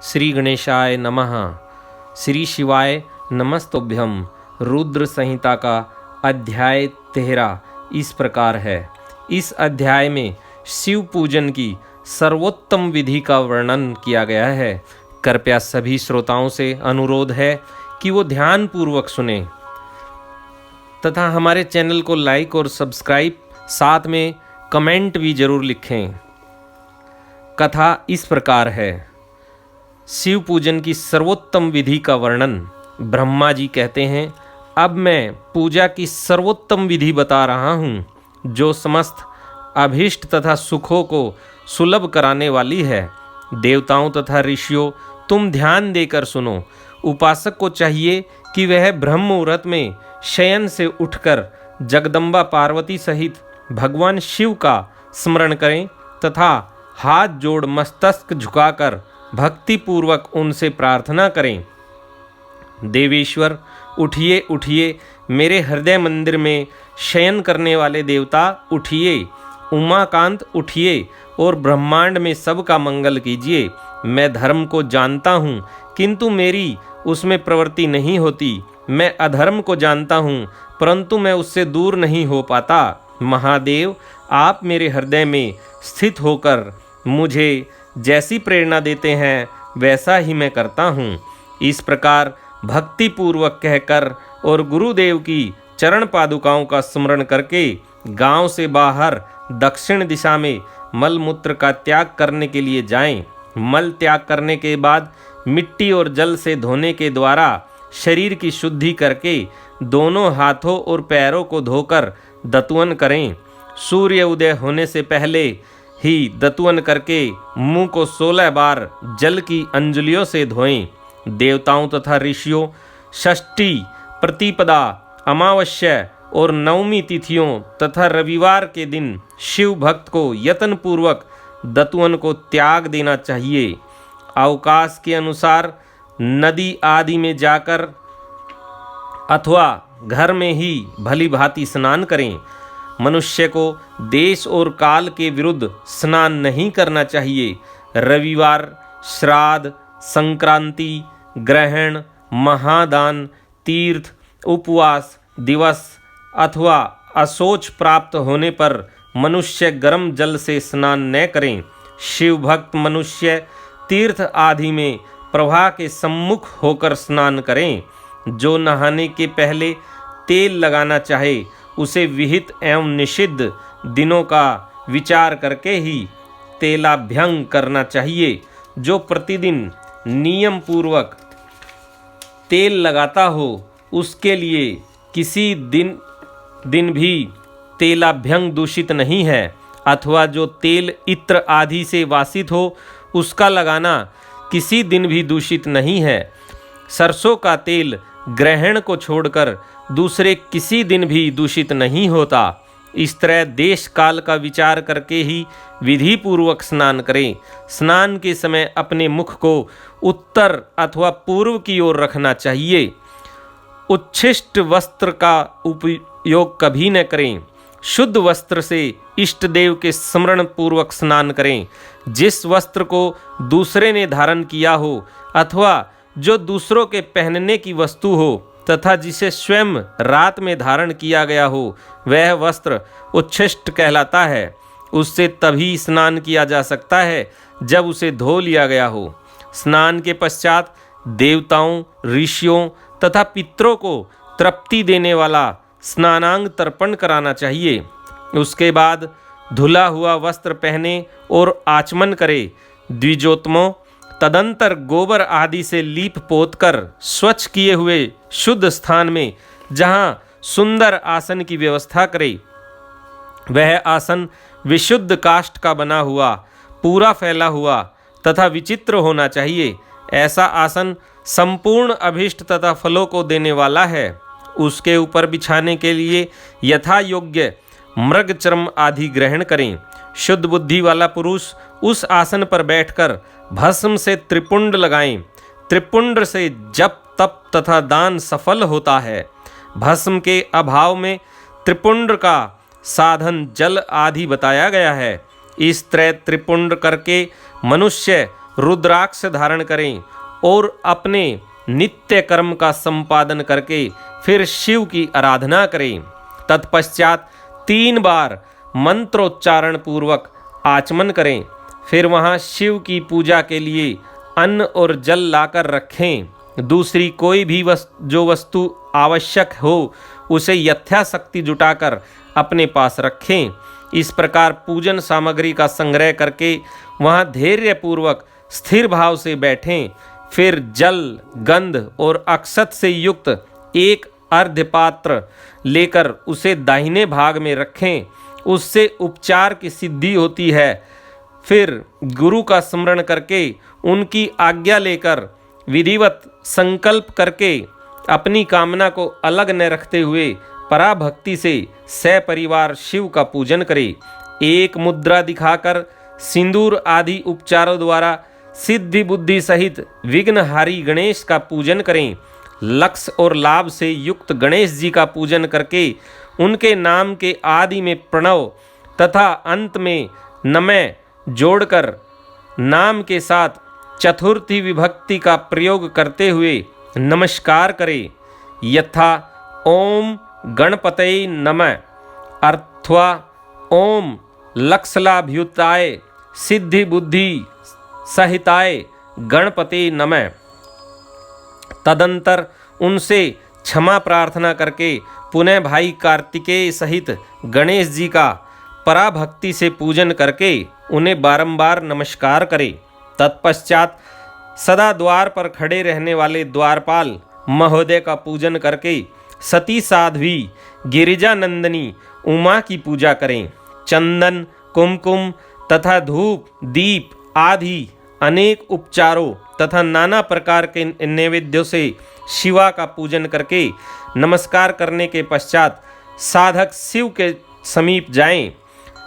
श्री गणेशाय नमः। श्री शिवाय नमस्तुभ्यम। रुद्र संहिता का अध्याय 13 इस प्रकार है। इस अध्याय में शिव पूजन की सर्वोत्तम विधि का वर्णन किया गया है। कृपया सभी श्रोताओं से अनुरोध है कि वो ध्यान पूर्वक सुने तथा हमारे चैनल को लाइक और सब्सक्राइब, साथ में कमेंट भी जरूर लिखें। कथा इस प्रकार है। शिव पूजन की सर्वोत्तम विधि का वर्णन। ब्रह्मा जी कहते हैं, अब मैं पूजा की सर्वोत्तम विधि बता रहा हूँ, जो समस्त अभीष्ट तथा सुखों को सुलभ कराने वाली है। देवताओं तथा ऋषियों, तुम ध्यान देकर सुनो। उपासक को चाहिए कि वह ब्रह्म मुहूर्त में शयन से उठकर जगदम्बा पार्वती सहित भगवान शिव का स्मरण करें तथा हाथ जोड़ मस्तक झुकाकर भक्तिपूर्वक उनसे प्रार्थना करें। देवेश्वर, उठिए उठिए, मेरे हृदय मंदिर में शयन करने वाले देवता उठिए। उमाकांत उठिए और ब्रह्मांड में सबका मंगल कीजिए। मैं धर्म को जानता हूँ, किंतु मेरी उसमें प्रवृत्ति नहीं होती। मैं अधर्म को जानता हूँ, परंतु मैं उससे दूर नहीं हो पाता। महादेव, आप मेरे हृदय में स्थित होकर मुझे जैसी प्रेरणा देते हैं वैसा ही मैं करता हूँ। इस प्रकार भक्ति पूर्वक कहकर और गुरुदेव की चरण पादुकाओं का स्मरण करके गांव से बाहर दक्षिण दिशा में मल मूत्र का त्याग करने के लिए जाएं। मल त्याग करने के बाद मिट्टी और जल से धोने के द्वारा शरीर की शुद्धि करके दोनों हाथों और पैरों को धोकर दतुवन करें। सूर्य उदय होने से पहले ही दतुवन करके मुंह को 16 बार जल की अंजलियों से धोएं। देवताओं तथा ऋषियों, षष्ठी, प्रतिपदा, अमावस्या और नवमी तिथियों तथा रविवार के दिन शिव भक्त को यत्न पूर्वक दतुवन को त्याग देना चाहिए। अवकाश के अनुसार नदी आदि में जाकर अथवा घर में ही भली भांति स्नान करें। मनुष्य को देश और काल के विरुद्ध स्नान नहीं करना चाहिए। रविवार, श्राद्ध, संक्रांति, ग्रहण, महादान, तीर्थ, उपवास दिवस अथवा अशौच प्राप्त होने पर मनुष्य गर्म जल से स्नान न करें। शिव भक्त मनुष्य तीर्थ आदि में प्रवाह के सम्मुख होकर स्नान करें। जो नहाने के पहले तेल लगाना चाहे उसे विहित एवं निषिद्ध दिनों का विचार करके ही तेलाभ्यंग करना चाहिए। जो प्रतिदिन नियम पूर्वक तेल लगाता हो उसके लिए किसी दिन भी तेलाभ्यंग दूषित नहीं है, अथवा जो तेल इत्र आदि से वासित हो उसका लगाना किसी दिन भी दूषित नहीं है। सरसों का तेल ग्रहण को छोड़कर दूसरे किसी दिन भी दूषित नहीं होता। इस तरह देश काल का विचार करके ही विधि पूर्वक स्नान करें। स्नान के समय अपने मुख को उत्तर अथवा पूर्व की ओर रखना चाहिए। उच्छिष्ट वस्त्र का उपयोग कभी न करें। शुद्ध वस्त्र से इष्ट देव के स्मरण पूर्वक स्नान करें। जिस वस्त्र को दूसरे ने धारण किया हो अथवा जो दूसरों के पहनने की वस्तु हो तथा जिसे स्वयं रात में धारण किया गया हो, वह वस्त्र उच्छिष्ट कहलाता है। उससे तभी स्नान किया जा सकता है जब उसे धो लिया गया हो। स्नान के पश्चात देवताओं, ऋषियों तथा पितरों को तृप्ति देने वाला स्नानांग तर्पण कराना चाहिए। उसके बाद धुला हुआ वस्त्र पहने और आचमन करे। द्विजोत्तमों, तदंतर गोबर आदि से लीप पोत कर स्वच्छ किए हुए शुद्ध स्थान में जहाँ सुंदर आसन की व्यवस्था करे। वह आसन विशुद्ध काष्ठ का बना हुआ, पूरा फैला हुआ तथा विचित्र होना चाहिए। ऐसा आसन संपूर्ण अभीष्ट तथा फलों को देने वाला है। उसके ऊपर बिछाने के लिए यथा योग्य मृग चर्म आदि ग्रहण करें। शुद्ध बुद्धि वाला पुरुष उस आसन पर बैठकर भस्म से त्रिपुंड लगाएं। त्रिपुंड से जप तप तथा दान सफल होता है। भस्म के अभाव में त्रिपुंड का साधन जल आदि बताया गया है। इस तरह त्रिपुंड करके मनुष्य रुद्राक्ष धारण करें और अपने नित्य कर्म का संपादन करके फिर शिव की आराधना करें। तत्पश्चात 3 बार मंत्रोच्चारण पूर्वक आचमन करें। फिर वहाँ शिव की पूजा के लिए अन्न और जल लाकर रखें। दूसरी कोई भी जो वस्तु आवश्यक हो उसे यथाशक्ति जुटाकर अपने पास रखें। इस प्रकार पूजन सामग्री का संग्रह करके वहाँ धैर्यपूर्वक स्थिर भाव से बैठें। फिर जल, गंध और अक्षत से युक्त एक अर्घ्य पात्र लेकर उसे दाहिने भाग में रखें। उससे उपचार की सिद्धि होती है। फिर गुरु का स्मरण करके उनकी आज्ञा लेकर विधिवत संकल्प करके अपनी कामना को अलग न रखते हुए पराभक्ति से सपरिवार शिव का पूजन करें। एक मुद्रा दिखाकर सिंदूर आदि उपचारों द्वारा सिद्धि बुद्धि सहित विघ्नहारी गणेश का पूजन करें। लक्ष्य और लाभ से युक्त गणेश जी का पूजन करके उनके नाम के आदि में प्रणव तथा अंत में नमः जोड़कर नाम के साथ चतुर्थी विभक्ति का प्रयोग करते हुए नमस्कार करें। यथा ओम गणपतये नमः अथवा ओम लक्ष्लाभ्युताय सिद्धि बुद्धि सहिताय गणपते नमः। तदंतर उनसे क्षमा प्रार्थना करके पुनः भाई कार्तिकेय सहित गणेश जी का पराभक्ति से पूजन करके उन्हें बारंबार नमस्कार करें। तत्पश्चात सदा द्वार पर खड़े रहने वाले द्वारपाल महोदय का पूजन करके सती साध्वी गिरिजा नंदिनी उमा की पूजा करें। चंदन, कुमकुम तथा धूप, दीप आदि अनेक उपचारों तथा नाना प्रकार के नैवेद्यों से शिवा का पूजन करके नमस्कार करने के पश्चात साधक शिव के समीप जाएं।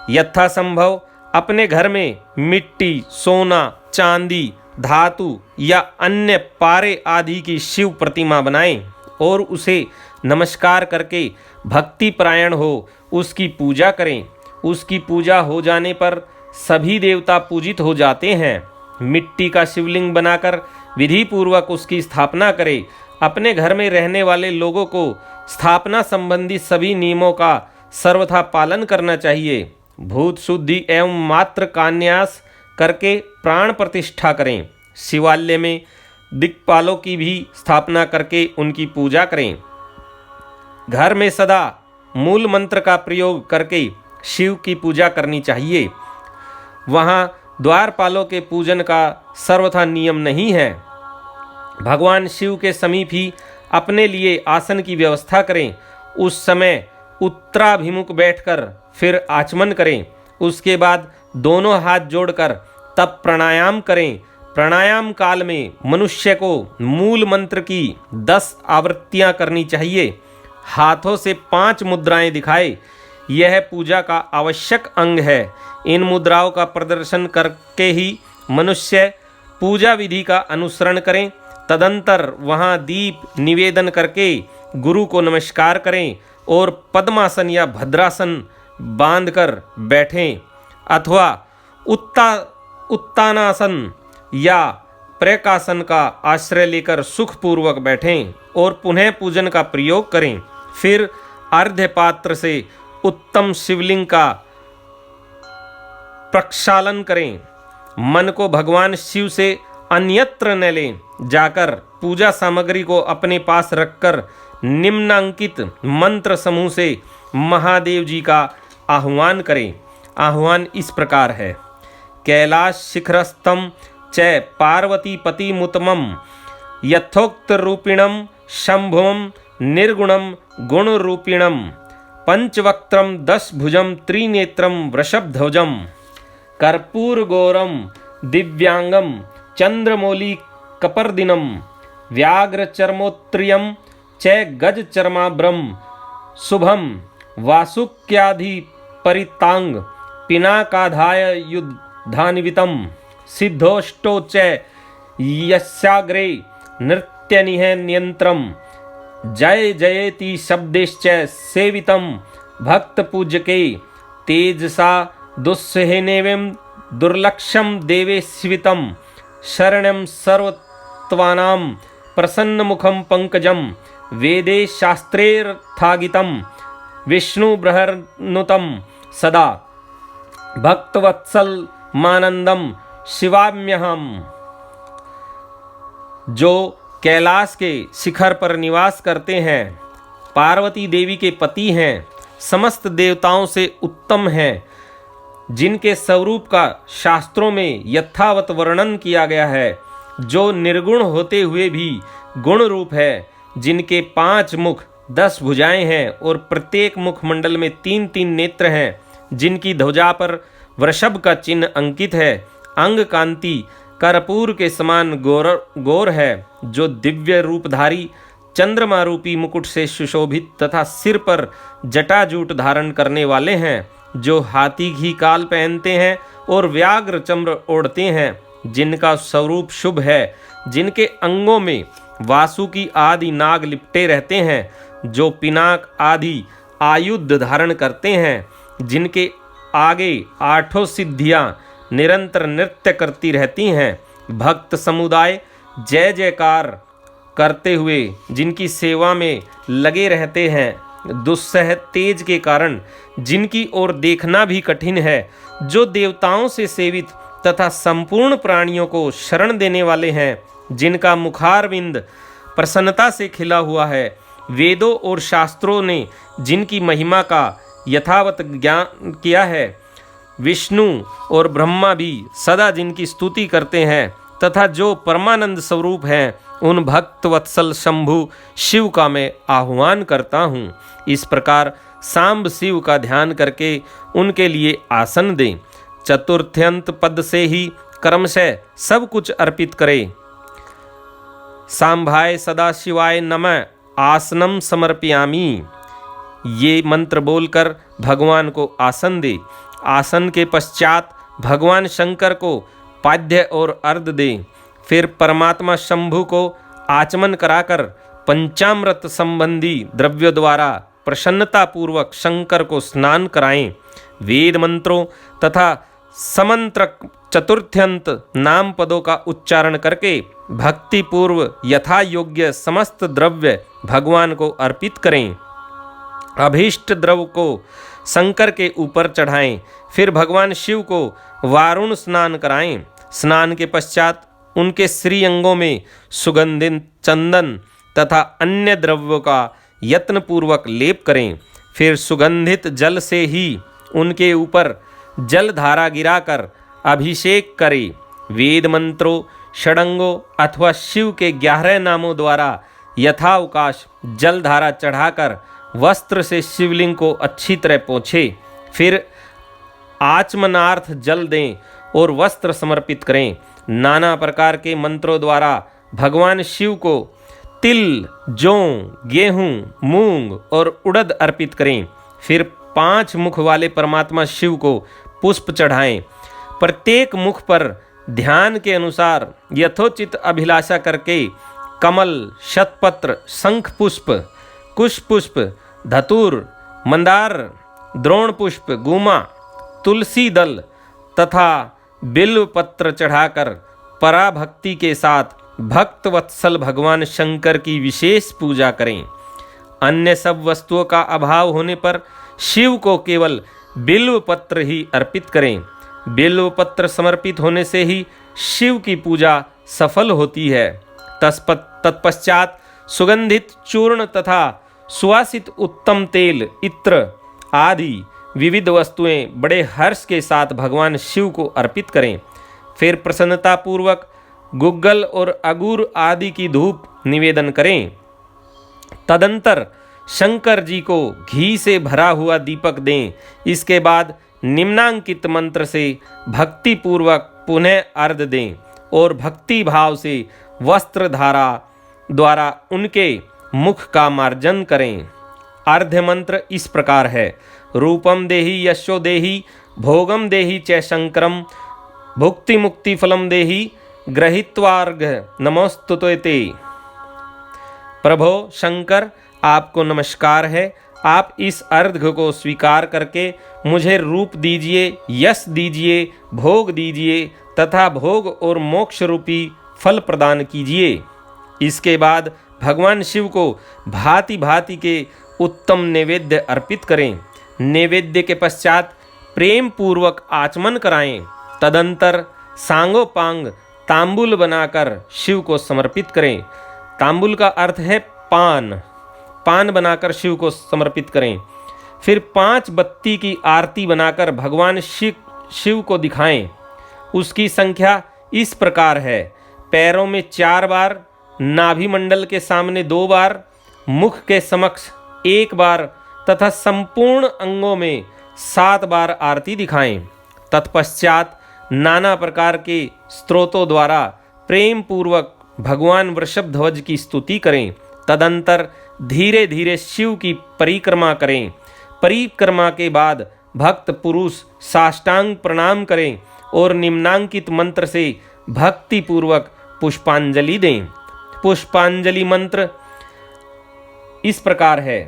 यथासंभव अपने घर में मिट्टी, सोना, चांदी, धातु या अन्य पारे आदि की शिव प्रतिमा बनाएं और उसे नमस्कार करके भक्ति परायण हो उसकी पूजा करें। उसकी पूजा हो जाने पर सभी देवता पूजित हो जाते हैं। मिट्टी का शिवलिंग बनाकर विधि पूर्वक उसकी स्थापना करें। अपने घर में रहने वाले लोगों को स्थापना संबंधी सभी नियमों का सर्वथा पालन करना चाहिए। भूत शुद्धि एवं मात्र कान्यास करके प्राण प्रतिष्ठा करें। शिवालय में दिक्पालों की भी स्थापना करके उनकी पूजा करें। घर में सदा मूल मंत्र का प्रयोग करके शिव की पूजा करनी चाहिए। वहाँ द्वारपालों के पूजन का सर्वथा नियम नहीं है। भगवान शिव के समीप ही अपने लिए आसन की व्यवस्था करें। उस समय उत्तराभिमुख बैठकर फिर आचमन करें। उसके बाद दोनों हाथ जोड़कर तब प्राणायाम करें। प्राणायाम काल में मनुष्य को मूल मंत्र की 10 आवृत्तियां करनी चाहिए। हाथों से 5 मुद्राएं दिखाए। यह पूजा का आवश्यक अंग है। इन मुद्राओं का प्रदर्शन करके ही मनुष्य पूजा विधि का अनुसरण करें। तदंतर वहाँ दीप निवेदन करके गुरु को नमस्कार करें और पद्मासन या भद्रासन बांधकर बैठें अथवा उत्तानासन या प्रकासन का आश्रय लेकर सुखपूर्वक बैठें और पुनः पूजन का प्रयोग करें। फिर अर्घ्य पात्र से उत्तम शिवलिंग का प्रक्षालन करें। मन को भगवान शिव से अन्यत्र न लें। जाकर पूजा सामग्री को अपने पास रखकर निम्नांकित मंत्र समूह से महादेव जी का आह्वान करें। आह्वान इस प्रकार है। कैलाश शिखरस्थम च पार्वतीपतिमुत्तमं यथोक्त रूपिणम शंभुवं निर्गुणम गुणरूपिणम पंचवक्त्रम 10 भुजम त्रिनेत्रम वृषभध्वजम कर्पूरगौरम दिव्यांगम चंद्रमौली कपर्दिनम व्याघ्रचर्मोत्रियम च गजचर्माभ्रम शुभम वासुक्याधि परितांग पिनाकाधाय युद्धान्वितम सिद्धोष्टो च यस्याग्रे नृत्यनिह नियंत्रम जय जयेति शब्देश्च सेवितम भक्त पूज्यके तेजसा दुस्सहेनेवं दुर्लक्षम देवेश्वितम शरणं सर्वत्वानां प्रसन्नमुखं पंकजं वेदे शास्त्रेऽर्थागितं विष्णुबृहन्नुतं सदा भक्तवत्सलमानंदम शिवाम्यहम। जो कैलाश के शिखर पर निवास करते हैं, पार्वती देवी के पति हैं, समस्त देवताओं से उत्तम हैं, जिनके स्वरूप का शास्त्रों में यथावत वर्णन किया गया है, जो निर्गुण होते हुए भी गुण रूप है, जिनके 5 मुख 10 भुजाएं हैं और प्रत्येक मुखमंडल में 3-3 नेत्र हैं, जिनकी ध्वजा पर वृषभ का चिन्ह अंकित है, अंग कांति कर्पूर के समान गौर है, जो दिव्य रूपधारी चंद्रमा रूपी मुकुट से सुशोभित तथा सिर पर जटाजूट धारण करने वाले हैं, जो हाथी की काल पहनते हैं और व्याघ्र चम्र ओढ़ते हैं, जिनका स्वरूप शुभ है, जिनके अंगों में वासुकी आदि नाग लिपटे रहते हैं, जो पिनाक आदि आयुध धारण करते हैं, जिनके आगे 8 सिद्धियां निरंतर नृत्य करती रहती हैं, भक्त समुदाय जय जयकार करते हुए जिनकी सेवा में लगे रहते हैं, दुस्सह तेज के कारण जिनकी ओर देखना भी कठिन है, जो देवताओं से सेवित तथा संपूर्ण प्राणियों को शरण देने वाले हैं, जिनका मुखारविंद प्रसन्नता से खिला हुआ है, वेदों और शास्त्रों ने जिनकी महिमा का यथावत ज्ञान किया है, विष्णु और ब्रह्मा भी सदा जिनकी स्तुति करते हैं, तथा जो परमानंद स्वरूप हैं, उन भक्त वत्सल शंभु शिव का मैं आह्वान करता हूँ। इस प्रकार सांब शिव का ध्यान करके उनके लिए आसन दें। चतुर्थ्यंत पद से ही क्रमशः सब कुछ अर्पित करें। सांभाय सदा शिवाय नमः आसनम समर्पयामि। ये मंत्र बोलकर भगवान को आसन दे। आसन के पश्चात भगवान शंकर को पाद्य और अर्घ दे। फिर परमात्मा शंभु को आचमन कराकर पंचामृत संबंधी द्रव्यों द्वारा प्रसन्नतापूर्वक शंकर को स्नान कराएं। वेद मंत्रों तथा समंत्रक चतुर्थ्यंत नाम पदों का उच्चारण करके भक्ति पूर्व यथा योग्य समस्त द्रव्य भगवान को अर्पित करें। अभीष्ट द्रव्य को शंकर के ऊपर चढ़ाएं। फिर भगवान शिव को वारुण स्नान कराएं। स्नान के पश्चात उनके श्रीअंगों में सुगंधित चंदन तथा अन्य द्रव्यों का यत्नपूर्वक लेप करें। फिर सुगंधित जल से ही उनके ऊपर जल धारा गिराकर अभिषेक करें। वेद मंत्रों षडंगों अथवा शिव के 11 नामों द्वारा यथावकाश जल धारा चढ़ाकर वस्त्र से शिवलिंग को अच्छी तरह पोंछे। फिर आचमनार्थ जल दें और वस्त्र समर्पित करें। नाना प्रकार के मंत्रों द्वारा भगवान शिव को तिल, जौ, गेहूं, मूंग और उड़द अर्पित करें। फिर 5 मुख वाले परमात्मा शिव को पुष्प चढ़ाएं। प्रत्येक मुख पर ध्यान के अनुसार यथोचित अभिलाषा करके कमल, शतपत्र, शंख पुष्प, कुश पुष्प, धतूर, मंदार, द्रोण पुष्प, गुमा, तुलसी दल तथा बिल्व पत्र चढ़ाकर पराभक्ति के साथ भक्त वत्सल भगवान शंकर की विशेष पूजा करें। अन्य सब वस्तुओं का अभाव होने पर शिव को केवल बिल्व पत्र ही अर्पित करें। बिल्व पत्र समर्पित होने से ही शिव की पूजा सफल होती है। तत्पश्चात सुगंधित चूर्ण तथा सुवासित उत्तम तेल, इत्र आदि विविध वस्तुएं बड़े हर्ष के साथ भगवान शिव को अर्पित करें। फिर प्रसन्नतापूर्वक गुग्गल और अगूर आदि की धूप निवेदन करें। तदंतर शंकर जी को घी से भरा हुआ दीपक दें। इसके बाद निम्नांकित मंत्र से भक्ति पूर्वक पुनः अर्घ दें और भक्ति भाव से वस्त्र धारा द्वारा उनके मुख का मार्जन करें। अर्घ्य मंत्र इस प्रकार है। रूपम देहि यशो देहि भोगम देहि च शंकरम भुक्ति मुक्ति फलम देहि गृहीत्वार्घ नमोस्तुते। प्रभो शंकर, आपको नमस्कार है। आप इस अर्घ्य को स्वीकार करके मुझे रूप दीजिए, यश दीजिए, भोग दीजिए तथा भोग और मोक्ष रूपी फल प्रदान कीजिए। इसके बाद भगवान शिव को भांति भांति के उत्तम नैवेद्य अर्पित करें। नैवेद्य के पश्चात प्रेम पूर्वक आचमन कराएं। तदंतर सांगोपांग तांबुल बनाकर शिव को समर्पित करें। तांबुल का अर्थ है पान। पान बनाकर शिव को समर्पित करें। फिर 5 बत्ती की आरती बनाकर भगवान शिव को दिखाएं। उसकी संख्या इस प्रकार है: पैरों में 4 बार, नाभि मंडल के सामने 2 बार, मुख के समक्ष 1 बार तथा संपूर्ण अंगों में 7 बार आरती दिखाएं। तत्पश्चात नाना प्रकार के स्तोत्रों द्वारा प्रेम पूर्वक भगवान वृषभध्वज की स्तुति करें। तदंतर धीरे धीरे शिव की परिक्रमा करें। परिक्रमा के बाद भक्त पुरुष साष्टांग प्रणाम करें और निम्नांकित मंत्र से भक्ति पूर्वक पुष्पांजलि दें। पुष्पांजलि मंत्र इस प्रकार है: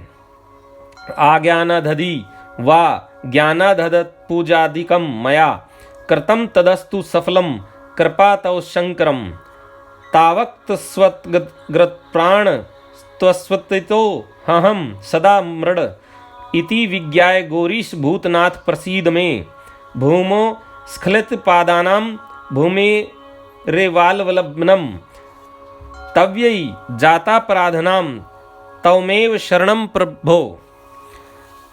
आज्ञानादधि वा ज्ञानादधत् पूजादिकं मया कृतं तदस्तु सफलम कृपा तव शंकरम तावक्त स्वतग्रत प्राण त्वस्वतितो हहम सदा मृड इति विज्ञाय गौरीश भूतनाथ प्रसीद में भूमो स्खलित पादानां भूमे रेवालवलब्नम तव्यै जातापराधनां तवमेव शरणं प्रभो।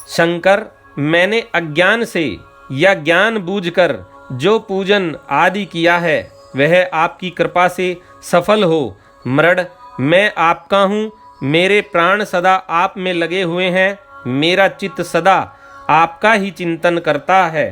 शंकर, मैंने अज्ञान से या ज्ञान बूझकर जो पूजन आदि किया है वह आपकी कृपा से सफल हो। मृड, मैं आपका हूँ। मेरे प्राण सदा आप में लगे हुए हैं। मेरा चित्त सदा आपका ही चिंतन करता है।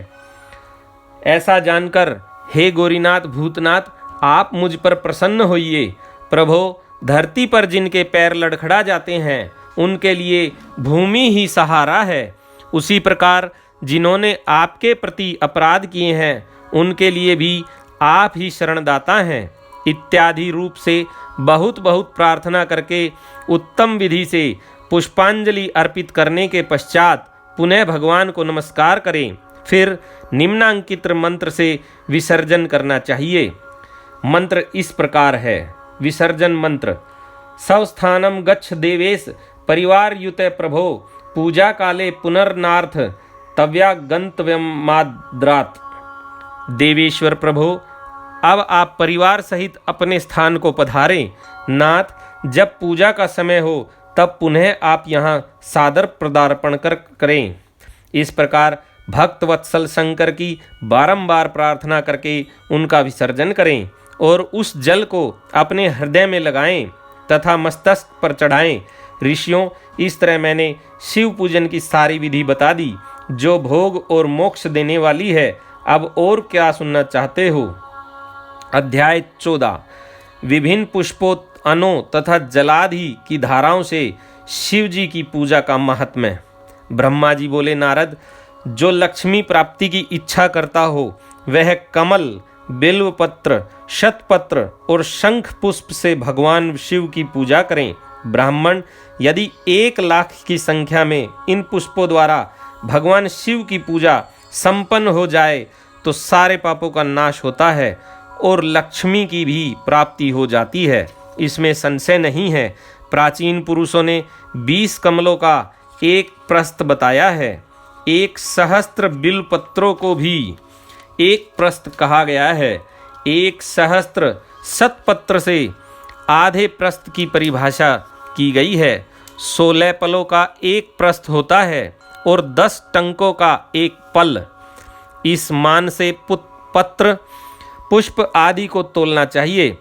ऐसा जानकर हे गौरीनाथ भूतनाथ, आप मुझ पर प्रसन्न होइए। प्रभो, धरती पर जिनके पैर लड़खड़ा जाते हैं उनके लिए भूमि ही सहारा है। उसी प्रकार जिन्होंने आपके प्रति अपराध किए हैं उनके लिए भी आप ही शरणदाता हैं। इत्यादि रूप से बहुत बहुत प्रार्थना करके उत्तम विधि से पुष्पांजलि अर्पित करने के पश्चात पुनः भगवान को नमस्कार करें। फिर निम्नांकित मंत्र से विसर्जन करना चाहिए। मंत्र इस प्रकार है। विसर्जन मंत्र: स्वस्थानम गच्छ देवेश परिवार युते प्रभो पूजा काले पुनर्नार्थ तव्या गंतव्यमाद्रात। देवेश्वर प्रभो, अब आप परिवार सहित अपने स्थान को पधारें। नाथ, जब पूजा का समय हो तब पुनः आप यहाँ सादर पदार्पण करें। इस प्रकार भक्त वत्सल शंकर की बारंबार प्रार्थना करके उनका विसर्जन करें और उस जल को अपने हृदय में लगाएं तथा मस्तक पर चढ़ाएं। ऋषियों, इस तरह मैंने शिव पूजन की सारी विधि बता दी जो भोग और मोक्ष देने वाली है। अब और क्या सुनना चाहते हो? अध्याय 14। विभिन्न पुष्पों, अनों तथा जलादि की धाराओं से शिव जी की पूजा का महात्म्य। ब्रह्मा जी बोले, नारद, जो लक्ष्मी प्राप्ति की इच्छा करता हो वह कमल, बिल्वपत्र, शतपत्र और शंख पुष्प से भगवान शिव की पूजा करें। ब्राह्मण, यदि 1 लाख की संख्या में इन पुष्पों द्वारा भगवान शिव की पूजा संपन्न हो जाए तो सारे पापों का नाश होता है और लक्ष्मी की भी प्राप्ति हो जाती है। इसमें संशय नहीं है। प्राचीन पुरुषों ने 20 कमलों का एक प्रस्थ बताया है। 1 सहस्त्र बिल्वपत्रों को भी एक प्रस्थ कहा गया है। 1 सहस्त्र शतपत्र से आधे प्रस्थ की परिभाषा की गई है। 16 पलों का एक प्रस्थ होता है और 10 टंकों का एक पल। इस मान से पत्र, पुष्प आदि को तोलना चाहिए।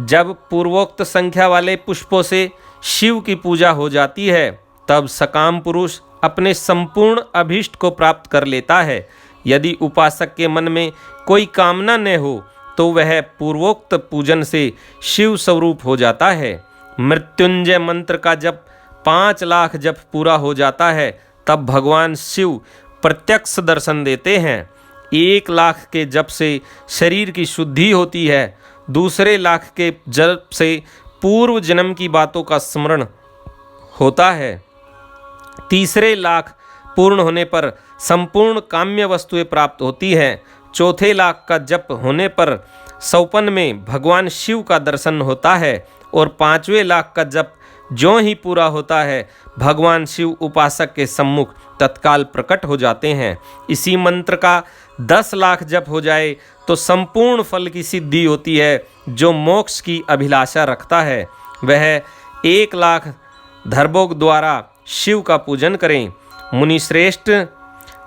जब पूर्वोक्त संख्या वाले पुष्पों से शिव की पूजा हो जाती है तब सकाम पुरुष अपने संपूर्ण अभीष्ट को प्राप्त कर लेता है। यदि उपासक के मन में कोई कामना न हो तो वह पूर्वोक्त पूजन से शिव स्वरूप हो जाता है। मृत्युंजय मंत्र का जब 5 लाख जप पूरा हो जाता है तब भगवान शिव प्रत्यक्ष दर्शन देते हैं। 1 लाख के जप से शरीर की शुद्धि होती है। दूसरे लाख के जप से पूर्व जन्म की बातों का स्मरण होता है। तीसरे लाख पूर्ण होने पर संपूर्ण काम्य वस्तुएं प्राप्त होती हैं। चौथे लाख का जप होने पर सौपन में भगवान शिव का दर्शन होता है और 5वें लाख का जप ज्यों ही पूरा होता है भगवान शिव उपासक के सम्मुख तत्काल प्रकट हो जाते हैं। इसी मंत्र का 10 लाख जप हो जाए तो संपूर्ण फल की सिद्धि होती है। जो मोक्ष की अभिलाषा रखता है वह 1 लाख धर्मों द्वारा शिव का पूजन करें। मुनिश्रेष्ठ,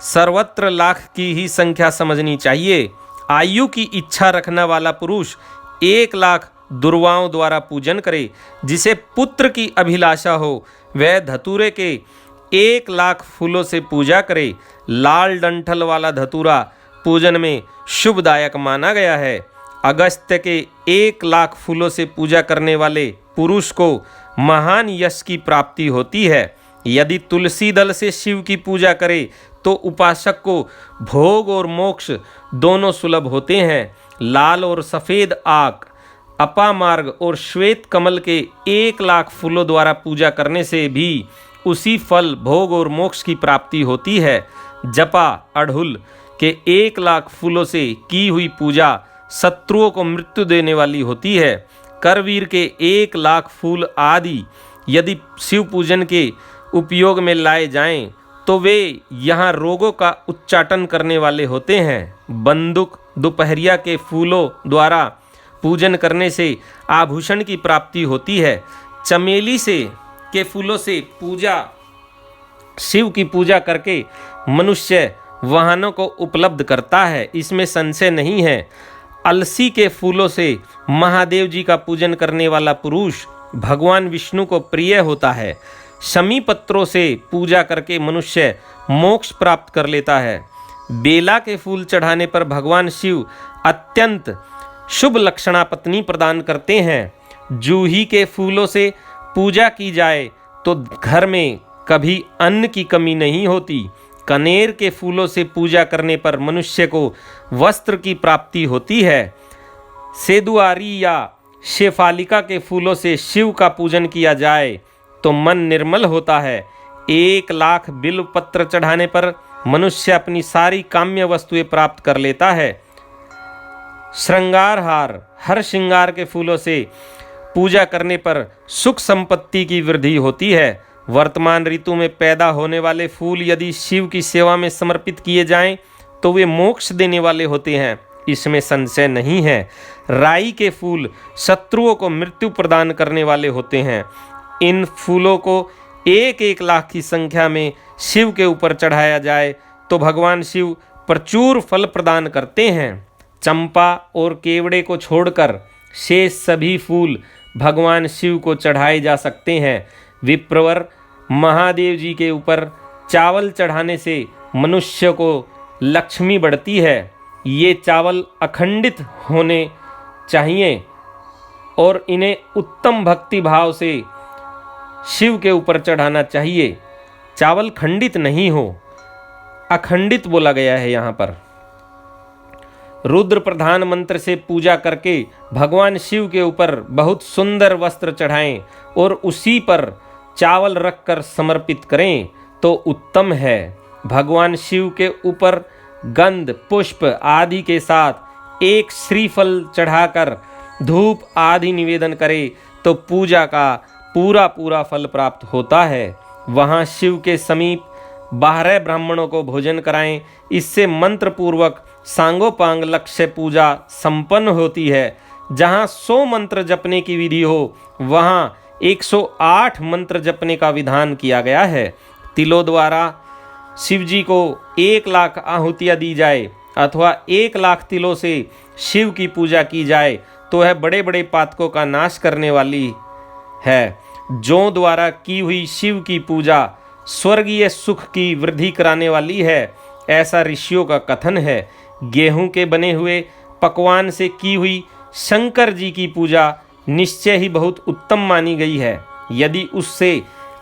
सर्वत्र लाख की ही संख्या समझनी चाहिए। आयु की इच्छा रखने वाला पुरुष 1 लाख दुर्वाओं द्वारा पूजन करे। जिसे पुत्र की अभिलाषा हो वह धतूरे के 1 लाख फूलों से पूजा करे। लाल डंठल वाला धतूरा पूजन में शुभदायक माना गया है। अगस्त्य के 1 लाख फूलों से पूजा करने वाले पुरुष को महान यश की प्राप्ति होती है। यदि तुलसी दल से शिव की पूजा करे तो उपासक को भोग और मोक्ष दोनों सुलभ होते हैं। लाल और सफ़ेद आक, अपामार्ग और श्वेत कमल के 1 लाख फूलों द्वारा पूजा करने से भी उसी फल, भोग और मोक्ष की प्राप्ति होती है। जपा अड़हुल के 1 लाख फूलों से की हुई पूजा शत्रुओं को मृत्यु देने वाली होती है। करवीर के 1 लाख फूल आदि यदि शिव पूजन के उपयोग में लाए जाएं तो वे यहाँ रोगों का उच्चाटन करने वाले होते हैं। बंदूक, दोपहरिया के फूलों द्वारा पूजन करने से आभूषण की प्राप्ति होती है। चमेली के फूलों से शिव की पूजा करके मनुष्य वाहनों को उपलब्ध करता है, इसमें संशय नहीं है। अलसी के फूलों से महादेव जी का पूजन करने वाला पुरुष भगवान विष्णु को प्रिय होता है। शमी पत्रों से पूजा करके मनुष्य मोक्ष प्राप्त कर लेता है। बेला के फूल चढ़ाने पर भगवान शिव अत्यंत शुभ लक्षणा पत्नी प्रदान करते हैं। जूही के फूलों से पूजा की जाए तो घर में कभी अन्न की कमी नहीं होती। कनेर के फूलों से पूजा करने पर मनुष्य को वस्त्र की प्राप्ति होती है। सेदुआरी या शेफालिका के फूलों से शिव का पूजन किया जाए तो मन निर्मल होता है। 1 लाख बिल्व पत्र चढ़ाने पर मनुष्य अपनी सारी काम्य वस्तुएं प्राप्त कर लेता है। श्रृंगार हार, हर श्रृंगार के फूलों से पूजा करने पर सुख संपत्ति की वृद्धि होती है। वर्तमान ऋतु में पैदा होने वाले फूल यदि शिव की सेवा में समर्पित किए जाएं तो वे मोक्ष देने वाले होते हैं, इसमें संशय नहीं है। राई के फूल शत्रुओं को मृत्यु प्रदान करने वाले होते हैं। इन फूलों को 1-1 लाख की संख्या में शिव के ऊपर चढ़ाया जाए तो भगवान शिव प्रचुर फल प्रदान करते हैं। चंपा और केवड़े को छोड़कर शेष सभी फूल भगवान शिव को चढ़ाए जा सकते हैं। विप्रवर, महादेव जी के ऊपर चावल चढ़ाने से मनुष्य को लक्ष्मी बढ़ती है। ये चावल अखंडित होने चाहिए और इन्हें उत्तम भक्ति भाव से शिव के ऊपर चढ़ाना चाहिए। चावल खंडित नहीं हो, अखंडित बोला गया है यहाँ पर। रुद्र प्रधान मंत्र से पूजा करके भगवान शिव के ऊपर बहुत सुंदर वस्त्र चढ़ाएं और उसी पर चावल रखकर समर्पित करें तो उत्तम है। भगवान शिव के ऊपर गंध, पुष्प आदि के साथ 1 श्रीफल चढ़ाकर धूप आदि निवेदन करें तो पूजा का पूरा फल प्राप्त होता है। वहाँ शिव के समीप 12 ब्राह्मणों को भोजन कराएं। इससे मंत्र पूर्वक सांगोपांग लक्ष्य पूजा संपन्न होती है। जहाँ 100 मंत्र जपने की विधि हो वहाँ 108 मंत्र जपने का विधान किया गया है। तिलों द्वारा शिव जी को 1 लाख आहुतियाँ दी जाए अथवा 1 लाख तिलों से शिव की पूजा की जाए तो वह बड़े बड़े पातकों का नाश करने वाली है। जौ द्वारा की हुई शिव की पूजा स्वर्गीय सुख की वृद्धि कराने वाली है, ऐसा ऋषियों का कथन है। गेहूं के बने हुए पकवान से की हुई शंकर जी की पूजा निश्चय ही बहुत उत्तम मानी गई है। यदि उससे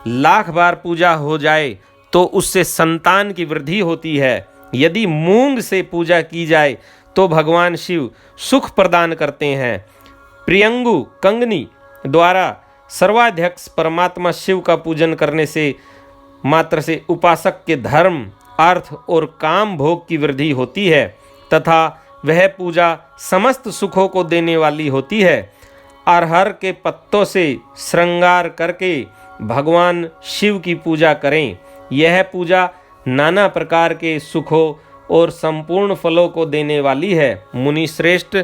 1,00,000 बार पूजा हो जाए तो उससे संतान की वृद्धि होती है। यदि मूंग से पूजा की जाए तो भगवान शिव सुख प्रदान करते हैं। प्रियंगु कंगनी द्वारा सर्वाध्यक्ष परमात्मा शिव का पूजन करने से मात्र से उपासक के धर्म, अर्थ और काम भोग की वृद्धि होती है। तथा वह पूजा समस्त सुखों को देने वाली होती है। अरहर के पत्तों से श्रृंगार करके भगवान शिव की पूजा करें। यह पूजा नाना प्रकार के सुखों और संपूर्ण फलों को देने वाली है। मुनि श्रेष्ठ,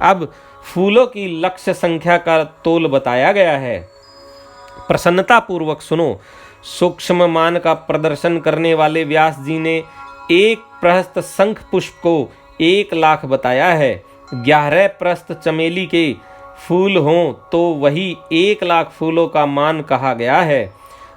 अब फूलों की लक्ष्य संख्या का तोल बताया गया है, प्रसन्नता पूर्वक सुनो। सूक्ष्म मान का प्रदर्शन करने वाले व्यास जी ने एक प्रहस्त शंख पुष्प को 1 लाख बताया है। 11 प्रहस्त चमेली के फूल हों तो वही 1 लाख फूलों का मान कहा गया है।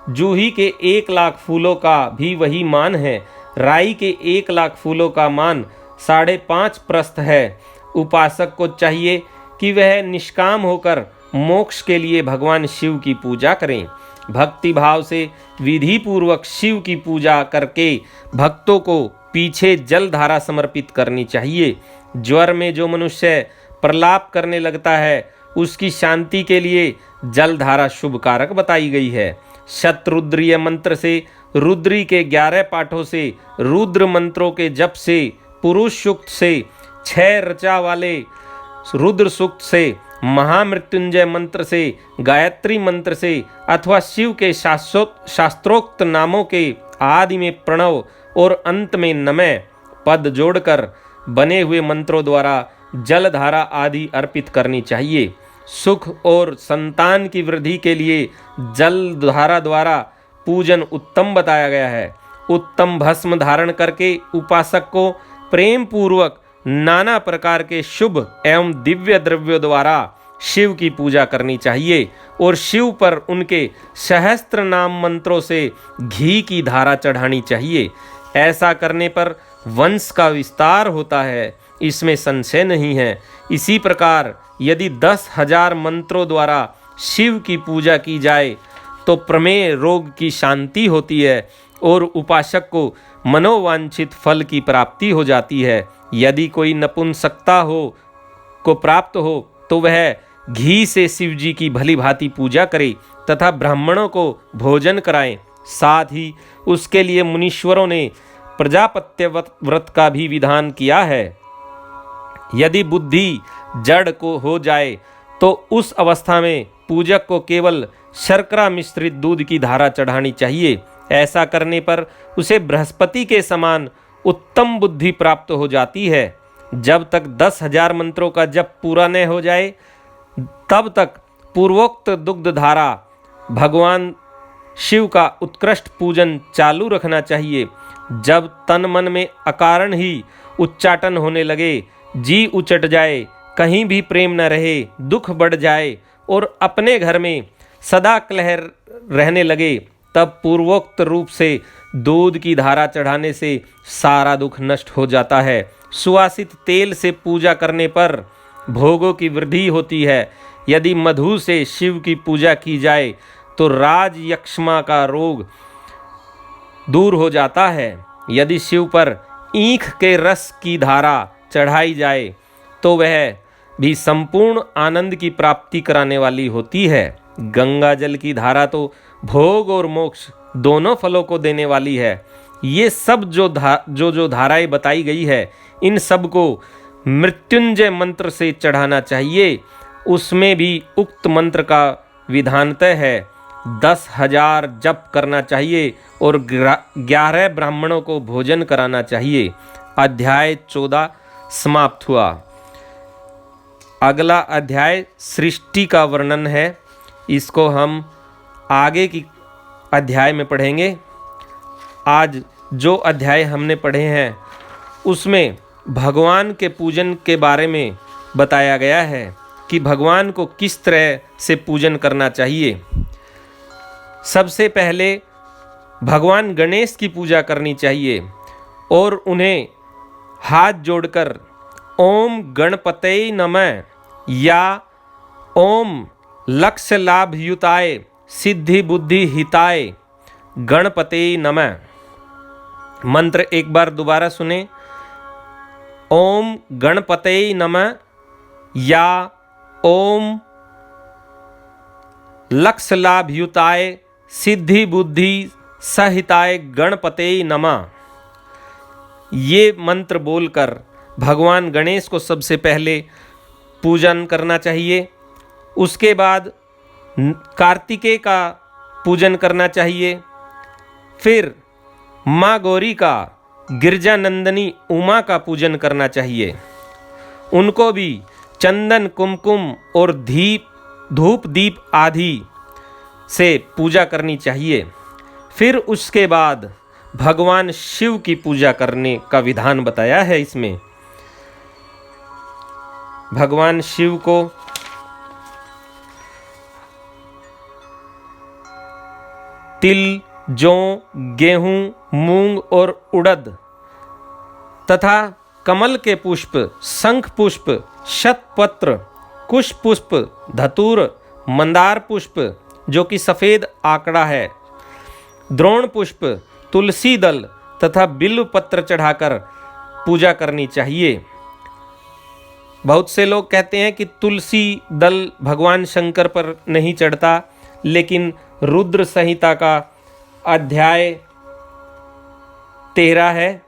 जूही के 1 लाख फूलों का भी वही मान है। राई के 1 लाख फूलों का मान 5.5 प्रस्थ है। उपासक को चाहिए कि वह निष्काम होकर मोक्ष के लिए भगवान शिव की पूजा करें। भक्ति भाव से विधि पूर्वक शिव की पूजा करके भक्तों को पीछे जल धारा समर्पित करनी चाहिए। ज्वर में जो मनुष्य प्रलाप करने लगता है उसकी शांति के लिए जल धारा शुभ कारक बताई गई है। शतरुद्रीय मंत्र से, रुद्री के 11 पाठों से, रुद्र मंत्रों के जप से, पुरुष सूक्त से, 6 ऋचा वाले रुद्र सूक्त से, महामृत्युंजय मंत्र से, गायत्री मंत्र से अथवा शिव के शास्त्रोक्त नामों के आदि में प्रणव और अंत में नमः पद जोड़कर बने हुए मंत्रों द्वारा जल धारा आदि अर्पित करनी चाहिए। सुख और संतान की वृद्धि के लिए जल धारा द्वारा पूजन उत्तम बताया गया है। उत्तम भस्म धारण करके उपासक को प्रेम पूर्वक नाना प्रकार के शुभ एवं दिव्य द्रव्यों द्वारा शिव की पूजा करनी चाहिए और शिव पर उनके सहस्त्र नाम मंत्रों से घी की धारा चढ़ानी चाहिए। ऐसा करने पर वंश का विस्तार होता है, इसमें संशय नहीं है। इसी प्रकार यदि 10,000 मंत्रों द्वारा शिव की पूजा की जाए तो प्रमेय रोग की शांति होती है और उपासक को मनोवांछित फल की प्राप्ति हो जाती है। यदि कोई नपुंसकता को प्राप्त हो तो वह घी से शिव जी की भली भांति पूजा करे तथा ब्राह्मणों को भोजन कराएं। साथ ही उसके लिए मुनीश्वरों ने प्रजापत्य व्रत का भी विधान किया है। यदि बुद्धि जड़ को हो जाए तो उस अवस्था में पूजक को केवल शर्करा मिश्रित दूध की धारा चढ़ानी चाहिए। ऐसा करने पर उसे बृहस्पति के समान उत्तम बुद्धि प्राप्त हो जाती है। जब तक 10,000 मंत्रों का जप पूरा न हो जाए तब तक पूर्वोक्त दुग्ध धारा भगवान शिव का उत्कृष्ट पूजन चालू रखना चाहिए। जब तन मन में अकारण ही उच्चाटन होने लगे, जी उचट जाए, कहीं भी प्रेम न रहे, दुख बढ़ जाए और अपने घर में सदा कलह रहने लगे, तब पूर्वोक्त रूप से दूध की धारा चढ़ाने से सारा दुख नष्ट हो जाता है। सुवासित तेल से पूजा करने पर भोगों की वृद्धि होती है। यदि मधु से शिव की पूजा की जाए तो राज यक्ष्मा का रोग दूर हो जाता है। यदि शिव पर ईख के रस की धारा चढ़ाई जाए तो वह भी संपूर्ण आनंद की प्राप्ति कराने वाली होती है। गंगा जल की धारा तो भोग और मोक्ष दोनों फलों को देने वाली है। ये सब जो धाराएं बताई गई है, इन सब को मृत्युंजय मंत्र से चढ़ाना चाहिए। उसमें भी उक्त मंत्र का विधानतः है। 10,000 जप करना चाहिए और 11 ब्राह्मणों को भोजन कराना चाहिए। अध्याय 14 समाप्त हुआ। अगला अध्याय सृष्टि का वर्णन है। इसको हम आगे की अध्याय में पढ़ेंगे। आज जो अध्याय हमने पढ़े हैं उसमें भगवान के पूजन के बारे में बताया गया है कि भगवान को किस तरह से पूजन करना चाहिए। सबसे पहले भगवान गणेश की पूजा करनी चाहिए और उन्हें हाथ जोड़कर ओम गणपतये नमः या ओम लक्ष्य लाभ युताय सिद्धि बुद्धि हिताय गणपतये नमः मंत्र एक बार दोबारा सुने। ओम गणपतये नमः या ओम लक्ष्य लाभ युताय सिद्धि बुद्धि सहिताय गणपतये नमः। ये मंत्र बोलकर भगवान गणेश को सबसे पहले पूजन करना चाहिए। उसके बाद कार्तिकेय का पूजन करना चाहिए। फिर माँ गौरी का, गिरजा नंदनी उमा का पूजन करना चाहिए। उनको भी चंदन, कुमकुम और धूप दीप आदि से पूजा करनी चाहिए। फिर उसके बाद भगवान शिव की पूजा करने का विधान बताया है इसमें। भगवान शिव को तिल, जौ, गेहूं, मूंग और उड़द तथा कमल के पुष्प, शंख पुष्प, शतपत्र, कुश पुष्प, धतूर, मंदार पुष्प जो कि सफ़ेद आंकड़ा है, द्रोण पुष्प, तुलसी दल तथा बिल्व पत्र चढ़ाकर पूजा करनी चाहिए। बहुत से लोग कहते हैं कि तुलसी दल भगवान शंकर पर नहीं चढ़ता, लेकिन रुद्र संहिता का अध्याय 13 है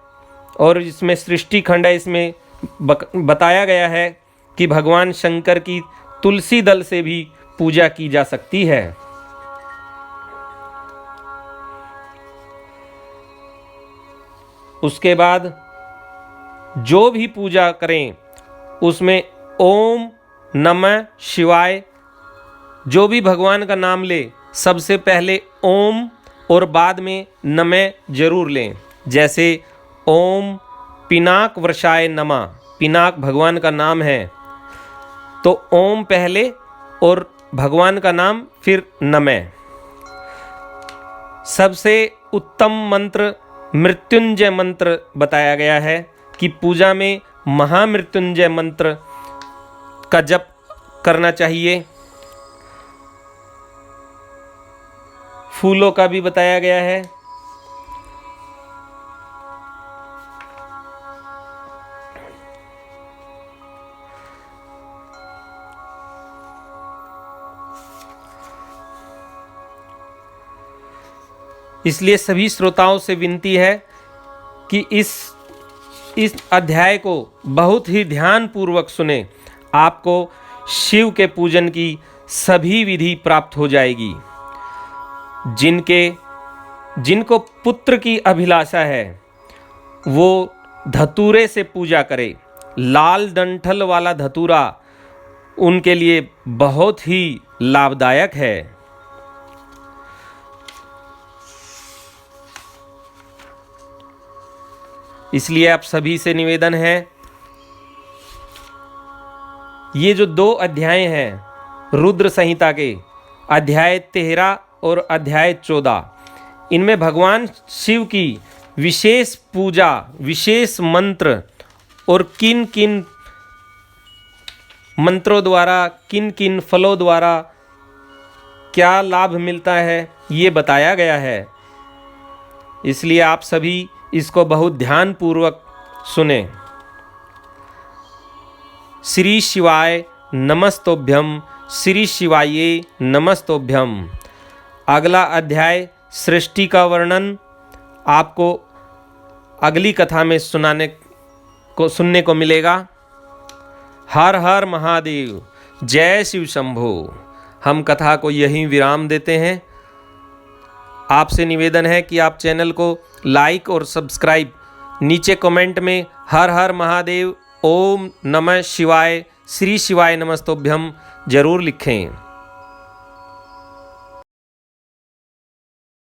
और इसमें सृष्टि खंड है। इसमें बताया गया है कि भगवान शंकर की तुलसी दल से भी पूजा की जा सकती है। उसके बाद जो भी पूजा करें उसमें ओम नमः शिवाय, जो भी भगवान का नाम ले सबसे पहले ओम और बाद में नमः जरूर लें। जैसे ओम पिनाक वर्षाय नमः, पिनाक भगवान का नाम है तो ओम पहले और भगवान का नाम फिर नमः। सबसे उत्तम मंत्र मृत्युंजय मंत्र बताया गया है कि पूजा में महामृत्युंजय मंत्र का जप करना चाहिए। फूलों का भी बताया गया है। इसलिए सभी श्रोताओं से विनती है कि इस अध्याय को बहुत ही ध्यान पूर्वक सुने। आपको शिव के पूजन की सभी विधि प्राप्त हो जाएगी। जिनको पुत्र की अभिलाषा है वो धतूरे से पूजा करे। लाल डंठल वाला धतूरा उनके लिए बहुत ही लाभदायक है। इसलिए आप सभी से निवेदन है, ये जो 2 अध्याय हैं रुद्र संहिता के, अध्याय 13 और अध्याय 14, इनमें भगवान शिव की विशेष पूजा, विशेष मंत्र और किन किन मंत्रों द्वारा, किन किन फलों द्वारा क्या लाभ मिलता है ये बताया गया है। इसलिए आप सभी इसको बहुत ध्यान पूर्वक सुने। श्री शिवाय नमस्तोभ्यम, श्री शिवाये नमस्तोभ्यम। अगला अध्याय सृष्टि का वर्णन आपको अगली कथा में सुनने को मिलेगा। हर हर महादेव, जय शिव शंभो। हम कथा को यहीं विराम देते हैं। आपसे निवेदन है कि आप चैनल को लाइक और सब्सक्राइब, नीचे कमेंट में हर हर महादेव, ओम नमः शिवाय, श्री शिवाय नमस्तोभ्यम जरूर लिखें।